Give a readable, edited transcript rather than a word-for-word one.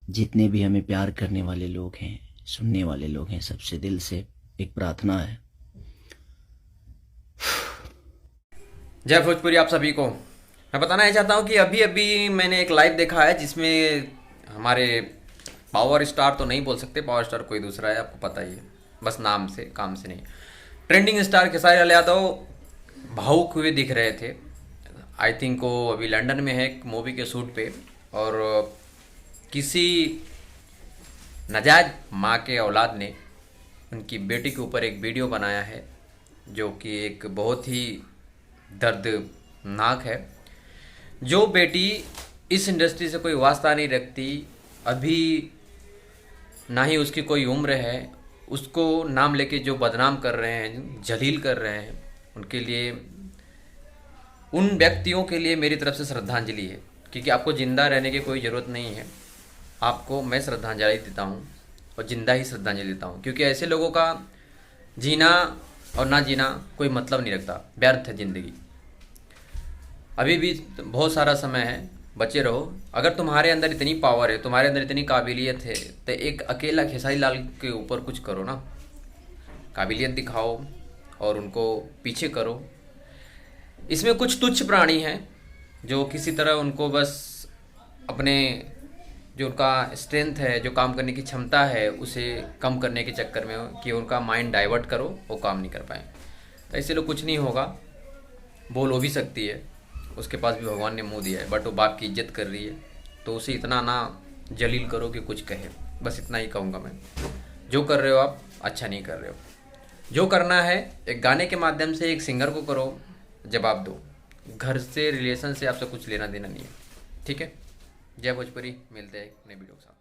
जितने भी हमें प्यार करने वाले लोग हैं, सुनने वाले लोग हैं, सबसे दिल से एक प्रार्थना है। जय भोजपुरी आप सभी को। मैं बताना ये चाहता हूँ कि अभी अभी मैंने एक लाइव देखा है जिसमें हमारे पावर स्टार तो नहीं बोल सकते, पावर स्टार कोई दूसरा है, आपको पता ही है, बस नाम से काम से नहीं। ट्रेंडिंग स्टार खेसारी लाल यादव भावुक हुए दिख रहे थे। आई थिंक वो अभी लंदन में है एक मूवी के शूट पे, और किसी नाजायज माँ के औलाद ने उनकी बेटी के ऊपर एक वीडियो बनाया है जो कि एक बहुत ही दर्दनाक है। जो बेटी इस इंडस्ट्री से कोई वास्ता नहीं रखती, अभी ना ही उसकी कोई उम्र है, उसको नाम लेके जो बदनाम कर रहे हैं, जलील कर रहे हैं, उनके लिए, उन व्यक्तियों के लिए मेरी तरफ से श्रद्धांजलि है। क्योंकि आपको ज़िंदा रहने की कोई ज़रूरत नहीं है, आपको मैं श्रद्धांजलि देता हूँ और ज़िंदा ही श्रद्धांजलि देता हूँ, क्योंकि ऐसे लोगों का जीना और ना जीना कोई मतलब नहीं रखता, व्यर्थ है ज़िंदगी। अभी भी बहुत सारा समय है, बचे रहो। अगर तुम्हारे अंदर इतनी पावर है, तुम्हारे अंदर इतनी काबिलियत है, तो एक अकेला खेसारी लाल के ऊपर कुछ करो ना, काबिलियत दिखाओ और उनको पीछे करो। इसमें कुछ तुच्छ प्राणी हैं जो किसी तरह उनको बस अपने, जो उनका स्ट्रेंथ है, जो काम करने की क्षमता है, उसे कम करने के चक्कर में कि उनका माइंड डाइवर्ट करो, वो काम नहीं कर पाए। तो ऐसे लोग कुछ नहीं होगा। बोल हो भी सकती है, उसके पास भी भगवान ने मुंह दिया है, बट वो बाप की इज्जत कर रही है, तो उसे इतना ना जलील करो कि कुछ कहे। बस इतना ही कहूँगा मैं। जो कर रहे हो आप अच्छा नहीं कर रहे हो। जो करना है एक गाने के माध्यम से एक सिंगर को करो, जवाब दो। घर से, रिलेशन से आपसे कुछ लेना देना नहीं है, ठीक है। जय भोजपुरी, मिलते हैं एक नए वीडियो के साथ।